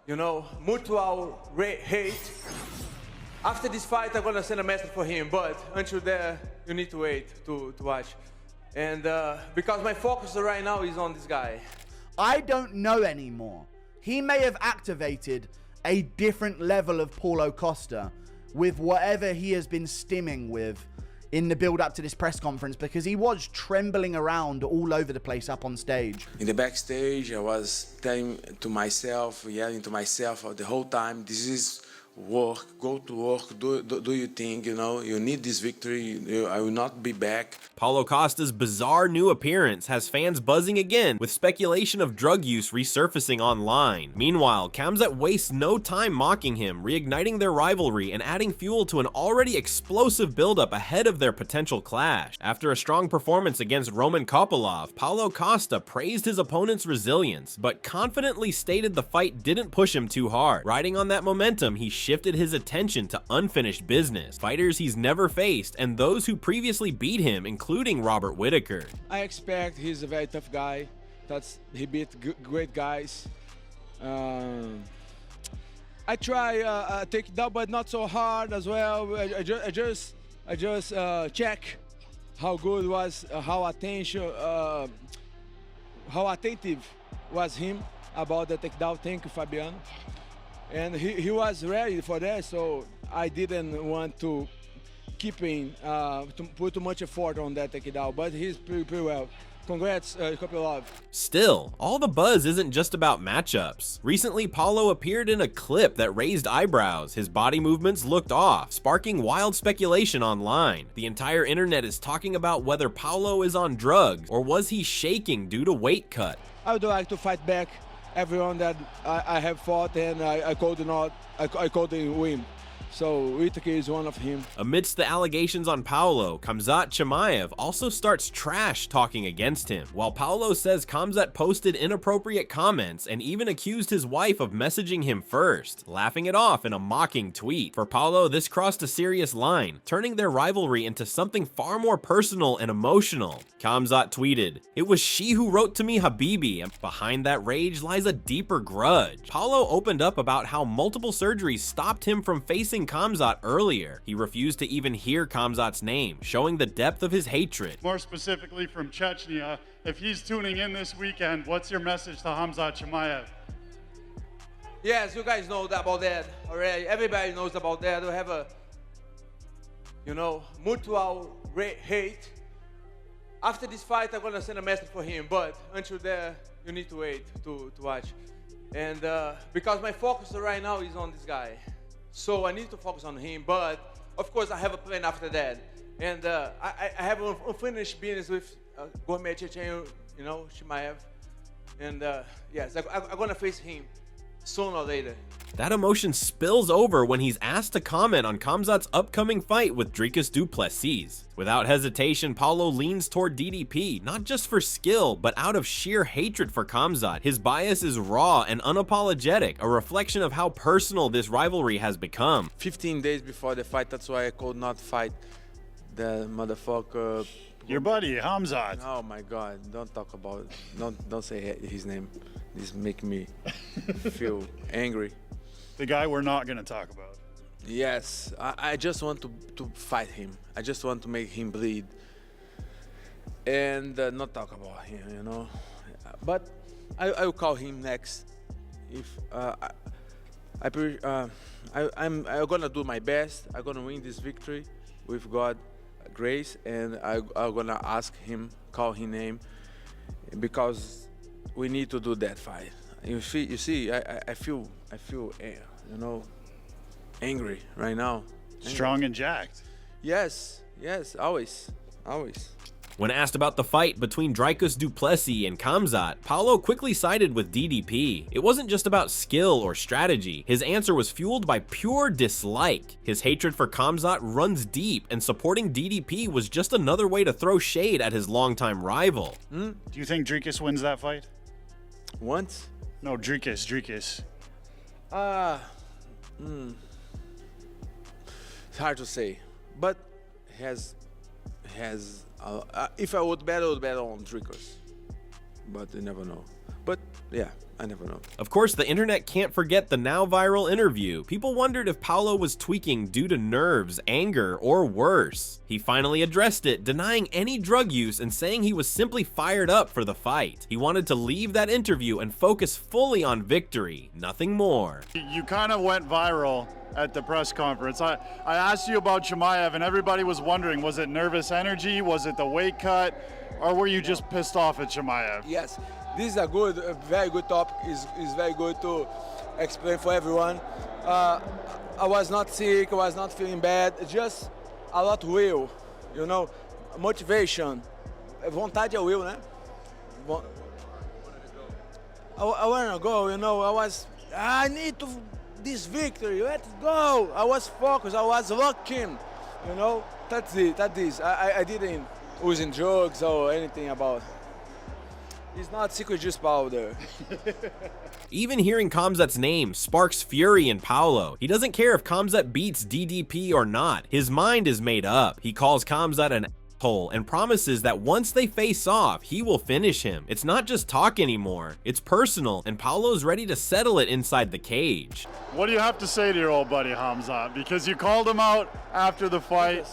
mutual hate. After this fight, I'm gonna send a message for him, but until there, you need to wait to watch. And because my focus right now is on this guy. I don't know anymore. He may have activated a different level of Paulo Costa with whatever he has been stimming with in the build up to this press conference, because he was trembling around all over the place up on stage. In the backstage, I was telling to myself, yelling to myself the whole time, this is work, go to work, do you think, you need this victory, I will not be back. Paulo Costa's bizarre new appearance has fans buzzing again, with speculation of drug use resurfacing online. Meanwhile, Khamzat wastes no time mocking him, reigniting their rivalry and adding fuel to an already explosive buildup ahead of their potential clash. After a strong performance against Roman Kopylov, Paulo Costa praised his opponent's resilience, but confidently stated the fight didn't push him too hard. Riding on that momentum, he shifted his attention to unfinished business, fighters he's never faced, and those who previously beat him, including Robert Whittaker. I expect he's a very tough guy. He beat great guys. I try take it down, but not so hard as well. I just check how good was, how attentive was him about the takedown. Thank you, Fabiano. And he was ready for that, so I didn't want to keep him, to put too much effort on that takedown, but he's pretty well. Congrats, Kopylov. Still, all the buzz isn't just about matchups. Recently, Paulo appeared in a clip that raised eyebrows. His body movements looked off, sparking wild speculation online. The entire internet is talking about whether Paulo is on drugs, or was he shaking due to weight cut. I would like to fight back everyone that I have fought, and I couldn't win. So Whittaker is one of him. Amidst the allegations on Paulo, Khamzat Chimaev also starts trash talking against him. While Paulo says Khamzat posted inappropriate comments and even accused his wife of messaging him first, laughing it off in a mocking tweet. For Paulo, this crossed a serious line, turning their rivalry into something far more personal and emotional. Khamzat tweeted, "It was she who wrote to me Habibi, and behind that rage lies a deeper grudge." Paulo opened up about how multiple surgeries stopped him from facing Khamzat earlier. He refused to even hear Khamzat's name, showing the depth of his hatred. More specifically from Chechnya, if he's tuning in this weekend, what's your message to Khamzat Chimaev? Yes, you guys know about that already. Everybody knows about that. We have a, mutual hate. After this fight, I'm gonna send a message for him, but until there, you need to wait to watch. And because my focus right now is on this guy. So I need to focus on him, but of course I have a plan after that. And I have unfinished business with Gourmet Chechenyo, Chimaev. And yes, I'm gonna face him sooner or later. That emotion spills over when he's asked to comment on Khamzat's upcoming fight with Dricus du Plessis. Without hesitation, Paulo leans toward DDP, not just for skill, but out of sheer hatred for Khamzat. His bias is raw and unapologetic, a reflection of how personal this rivalry has become. 15 days before the fight, that's why I could not fight the motherfucker. Your buddy, Khamzat. Oh my God, don't talk about it. Don't say his name. This make me feel angry. The guy we're not gonna talk about. Yes, I just want to fight him. I just want to make him bleed. And not talk about him, But I will call him next. If I'm gonna do my best. I'm gonna win this victory with God grace, and I'm gonna ask him, call his name, because we need to do that fight. You see, I feel, angry right now. Strong and jacked. Yes, always. When asked about the fight between Dricus du Plessis and Khamzat, Paulo quickly sided with DDP. It wasn't just about skill or strategy. His answer was fueled by pure dislike. His hatred for Khamzat runs deep, and supporting DDP was just another way to throw shade at his longtime rival. Do you think Dricus wins that fight? Once? No, Dricus. It's hard to say, but has if I would bet on Dricus, but you never know. But yeah, I never know. Of course, the internet can't forget the now viral interview. People wondered if Paulo was tweaking due to nerves, anger, or worse. He finally addressed it, denying any drug use and saying he was simply fired up for the fight. He wanted to leave that interview and focus fully on victory, nothing more. You kind of went viral at the press conference. I asked you about Chimaev, and everybody was wondering, was it nervous energy? Was it the weight cut? Or were you just pissed off at Chimaev? Yes, this is a very good topic. Is very good to explain for everyone. I was not sick. I was not feeling bad. Just a lot of will, motivation. Vontade é will, né? I want to go. I need this victory. Let's go. I was focused. I was looking. That's it. That is. I didn't using drugs or anything about. It's not secret juice powder. Even hearing Khamzat's name sparks fury in Paulo. He doesn't care if Khamzat beats DDP or not. His mind is made up. He calls Khamzat an asshole and promises that once they face off, he will finish him. It's not just talk anymore. It's personal, and Paulo's ready to settle it inside the cage. What do you have to say to your old buddy Khamzat? Because you called him out after the fight.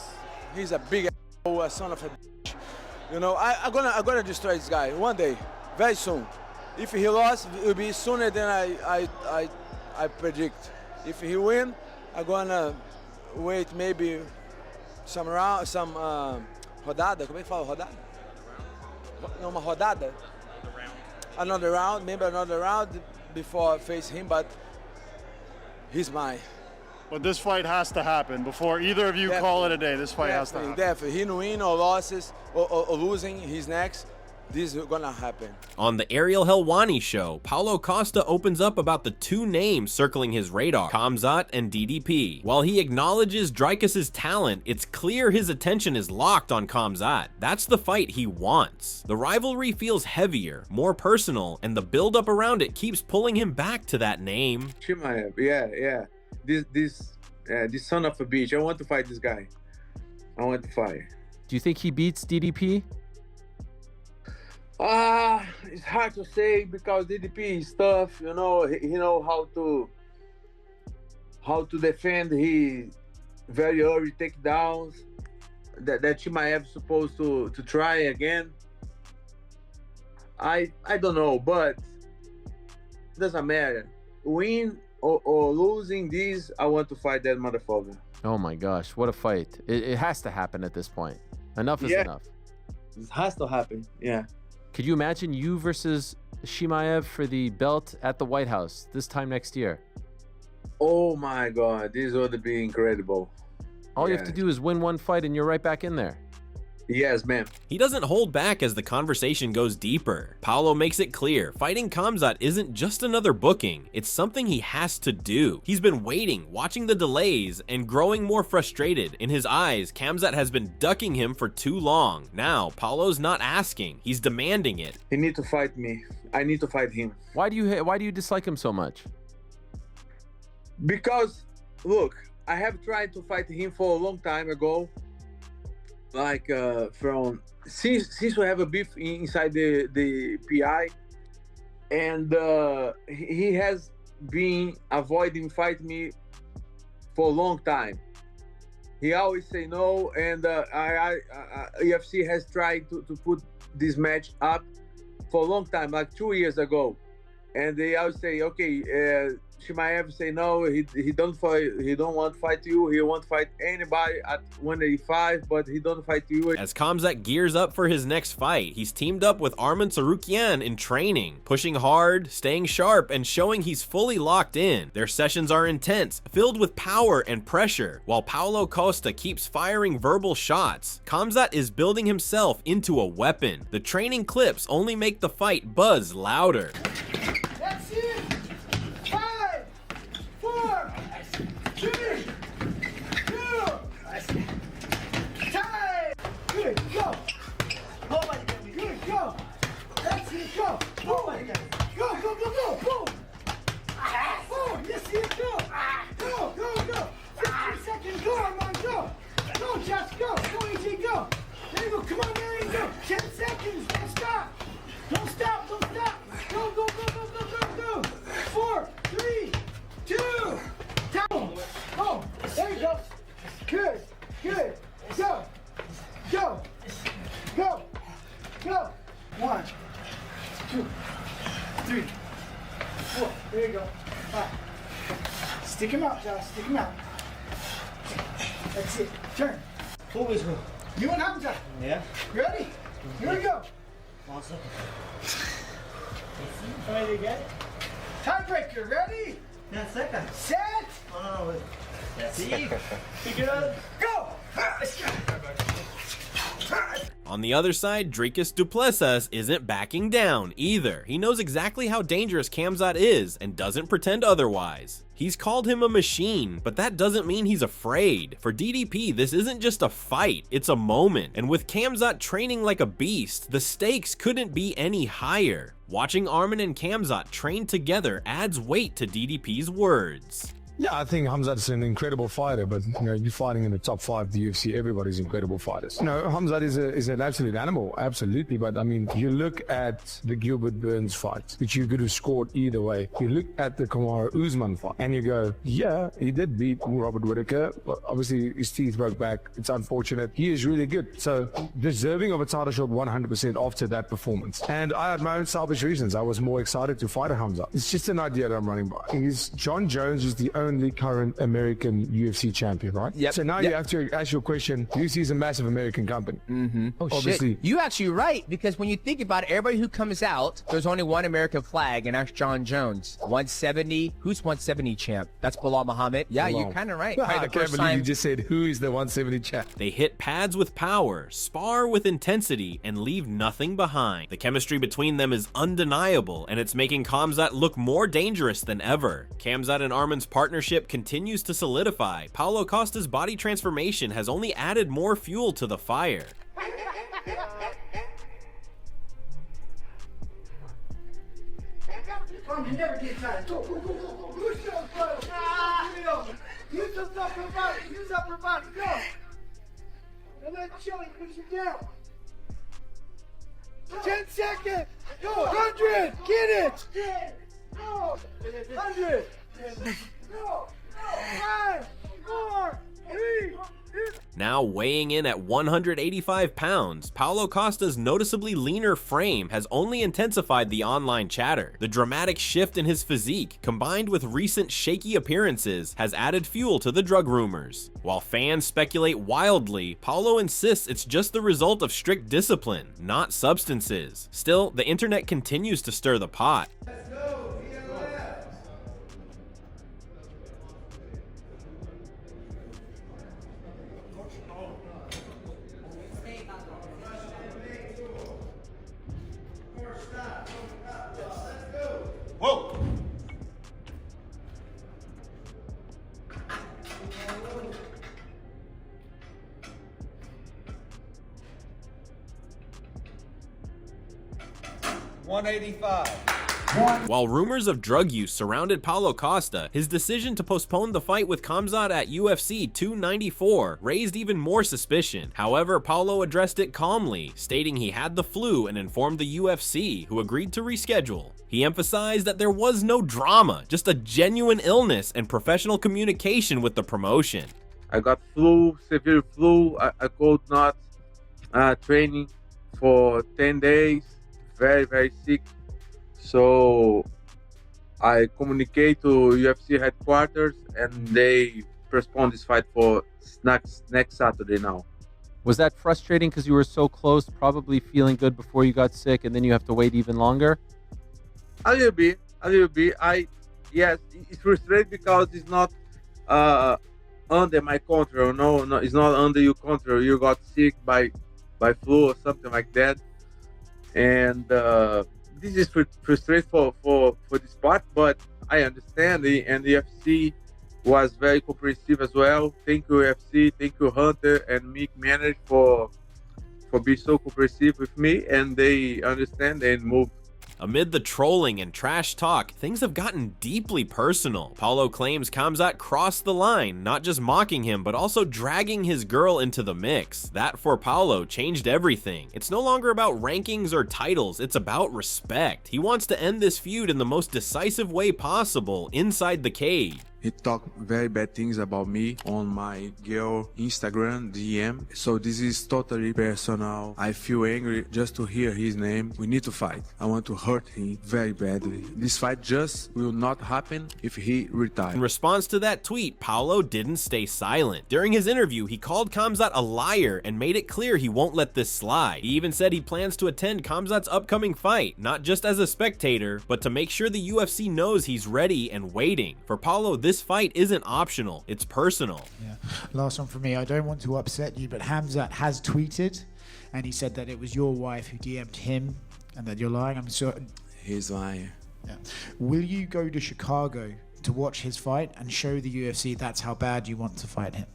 He's a big asshole, a son of a bitch. I'm gonna destroy this guy one day, very soon. If he lost, it will be sooner than I predict. If he win, I'm gonna wait maybe some rodada. Como é que fala rodada? Não, uma rodada. Another round, maybe another round before I face him, but he's mine. But this fight has to happen before either of you call it a day. This fight has to happen. Definitely. He win or losses or losing, he's next. This is gonna happen. On the Ariel Helwani show, Paulo Costa opens up about the two names circling his radar, Khamzat and DDP. While he acknowledges Dricus' talent, it's clear his attention is locked on Khamzat. That's the fight he wants. The rivalry feels heavier, more personal, and the build-up around it keeps pulling him back to that name. Chimaev, yeah. This son of a bitch. I want to fight this guy. I want to fight. Do you think he beats DDP? It's hard to say because DDP is tough. He know how to defend his very early takedowns. That Chimaev is supposed to try again. I don't know, but it doesn't matter. Win or losing this, I want to fight that motherfucker. Oh my gosh, what a fight. It has to happen at this point. Enough is enough. It has to happen, yeah. Could you imagine you versus Chimaev for the belt at the White House this time next year? Oh my God, this would be incredible. All you have to do is win one fight and you're right back in there. Yes, man. He doesn't hold back as the conversation goes deeper. Paulo makes it clear, fighting Khamzat isn't just another booking, it's something he has to do. He's been waiting, watching the delays, and growing more frustrated. In his eyes, Khamzat has been ducking him for too long. Now, Paulo's not asking, he's demanding it. He needs to fight me. I need to fight him. Why do you dislike him so much? Because, look, I have tried to fight him for a long time ago. Like from since we have a beef inside the PI, and he has been avoiding fighting me for a long time. He always say no, and UFC has tried to put this match up for a long time, like 2 years ago, and they always say, okay, Chimaev say no, he don't fight, he don't want to fight you, he won't fight anybody at 185, but he don't fight you. As Khamzat gears up for his next fight, he's teamed up with Arman Tsarukyan in training, pushing hard, staying sharp, and showing he's fully locked in. Their sessions are intense, filled with power and pressure, while Paulo Costa keeps firing verbal shots. Khamzat is building himself into a weapon. The training clips only make the fight buzz louder. That's it! 5, 4, 3, 2, time! Good, go! Good, go! That's it, go! Boom! Go! Boom! Boom! Yes, it, go! Go! 15 seconds, go, Armand, go! Go, Josh, go! Go, AJ, go! There you go, come on, there you go! 10 seconds, don't stop! Don't stop! Go! Stick him out, Josh. Stick him out. That's it. Turn. Who is who? You and Khamzat. Yeah. Ready? Here we go. Awesome. Try it again. Tiebreaker. Ready? Yeah, second. Set. Oh, no, wait. That's it. Pick it up. Go. On the other side, Dricus du Plessis isn't backing down either. He knows exactly how dangerous Khamzat is and doesn't pretend otherwise. He's called him a machine, but that doesn't mean he's afraid. For DDP, this isn't just a fight, it's a moment. And with Khamzat training like a beast, the stakes couldn't be any higher. Watching Arman and Khamzat train together adds weight to DDP's words. Yeah, I think Khamzat's an incredible fighter, but you're fighting in the top 5 of the UFC. Everybody's incredible fighters. Khamzat is an absolute animal, absolutely. But I mean, you look at the Gilbert Burns fight, which you could have scored either way. You look at the Kamaru Usman fight, and you go, yeah, he did beat Robert Whittaker, but obviously his teeth broke back. It's unfortunate. He is really good, so deserving of a title shot 100% after that performance. And I had my own selfish reasons. I was more excited to fight a Khamzat. It's just an idea that I'm running by. John Jones is the only current American UFC champion, right? Yep. So now you have to ask your question. UFC is a massive American company. Oh, obviously. shit. You actually right, because when you think about it, everybody who comes out, there's only one American flag, and that's John Jones. 170. Who's 170 champ? That's Bilal Muhammad. Yeah, you're kind of right. I can't believe you just said, who is the 170 champ? They hit pads with power, spar with intensity, and leave nothing behind. The chemistry between them is undeniable, and it's making Khamzat look more dangerous than ever. Khamzat and Arman's partnership continues to solidify. Paulo Costa's body transformation has only added more fuel to the fire. You never get tired. Go, go, go, go. Push up, bro. Use the upper body. Use upper body. Go. And then Chili push it down. 10 seconds. Go. 100. Get it. 10. Go. 100. Go. 5, 4, 3, 2. Now weighing in at 185 pounds, Paulo Costa's noticeably leaner frame has only intensified the online chatter. The dramatic shift in his physique, combined with recent shaky appearances, has added fuel to the drug rumors. While fans speculate wildly, Paulo insists it's just the result of strict discipline, not substances. Still, the internet continues to stir the pot. Whoa! While rumors of drug use surrounded Paulo Costa, his decision to postpone the fight with Khamzat at UFC 294 raised even more suspicion. However, Paulo addressed it calmly, stating he had the flu and informed the UFC, who agreed to reschedule. He emphasized that there was no drama, just a genuine illness and professional communication with the promotion. I got flu, severe flu. I could not training for 10 days, very, very sick. So I communicate to UFC headquarters and they postpone this fight for next Saturday now. Was that frustrating because you were so close, probably feeling good before you got sick, and then you have to wait even longer? A little bit. Yes, it's frustrating because it's not under my control. No, it's not under your control. You got sick by flu or something like that, and this is frustrating for this part. But I understand, and the UFC was very comprehensive as well. Thank you, UFC. Thank you, Hunter and Mick Manager for being so comprehensive with me, and they understand and move. Amid the trolling and trash talk, things have gotten deeply personal. Paulo claims Khamzat crossed the line, not just mocking him, but also dragging his girl into the mix. That, for Paulo, changed everything. It's no longer about rankings or titles, it's about respect. He wants to end this feud in the most decisive way possible, inside the cage. He talked very bad things about me on my girl Instagram DM. So this is totally personal. I feel angry just to hear his name. We need to fight. I want to hurt him very badly. This fight just will not happen if he retires. In response to that tweet, Paulo didn't stay silent. During his interview, he called Khamzat a liar and made it clear he won't let this slide. He even said he plans to attend Khamzat's upcoming fight, not just as a spectator, but to make sure the UFC knows he's ready and waiting. For Paulo, this fight isn't optional, it's personal. Yeah. Last one from me. I don't want to upset you, but Khamzat has tweeted and he said that it was your wife who DM'd him and that you're lying. I'm certain. He's lying. Yeah. Will you go to Chicago to watch his fight and show the UFC that's how bad you want to fight him?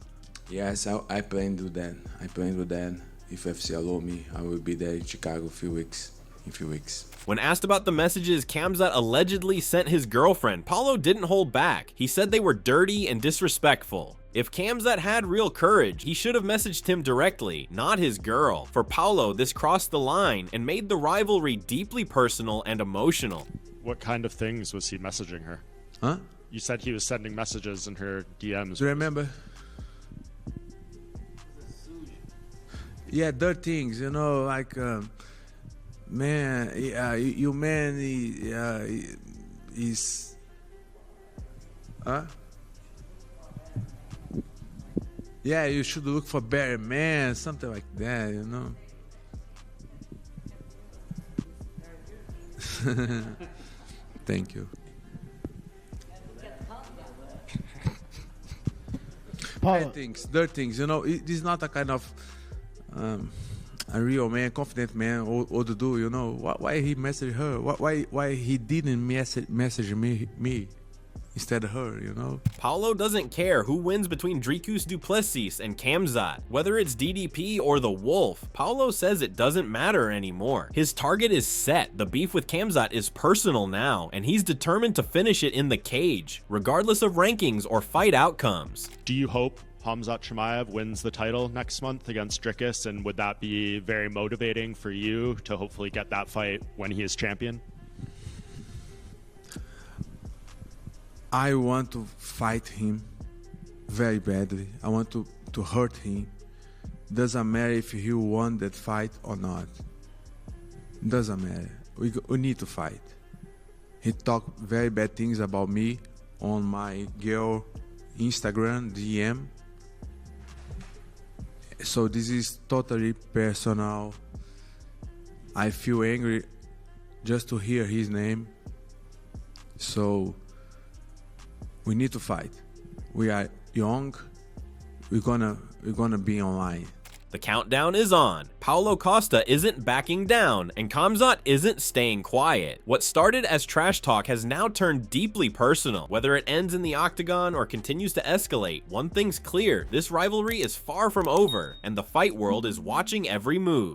Yes, I plan to do that. I plan to do that. If UFC allow me, I will be there in Chicago in a few weeks. When asked about the messages Khamzat allegedly sent his girlfriend, Paulo didn't hold back. He said they were dirty and disrespectful. If Khamzat had real courage, he should have messaged him directly, not his girl. For Paulo, this crossed the line and made the rivalry deeply personal and emotional. What kind of things was he messaging her? Huh? You said he was sending messages in her DMs. Do you remember? Yeah, dirty things, you know, like, man, you man is, huh? Yeah, you should look for better man, something like that, you know. Thank you. Dirty things, you know. It is not a kind of a real man, confident man, or to do, you know. Why he messaged her? Why he didn't message me instead of her, you know? Paulo doesn't care who wins between Dricus du Plessis and Khamzat. Whether it's DDP or the Wolf, Paulo says it doesn't matter anymore. His target is set. The beef with Khamzat is personal now, and he's determined to finish it in the cage, regardless of rankings or fight outcomes. Do you hope Khamzat Chimaev wins the title next month against Dricus, and would that be very motivating for you to hopefully get that fight when he is champion? I want to fight him very badly. I want to hurt him. Doesn't matter if he won that fight or not. Doesn't matter. We need to fight. He talked very bad things about me on my girl Instagram DM. So this is totally personal. I feel angry just to hear his name. So we need to fight. We are young. We're gonna be online. The countdown is on. Paulo Costa isn't backing down, and Khamzat isn't staying quiet. What started as trash talk has now turned deeply personal. Whether it ends in the octagon or continues to escalate, one thing's clear: this rivalry is far from over, and the fight world is watching every move.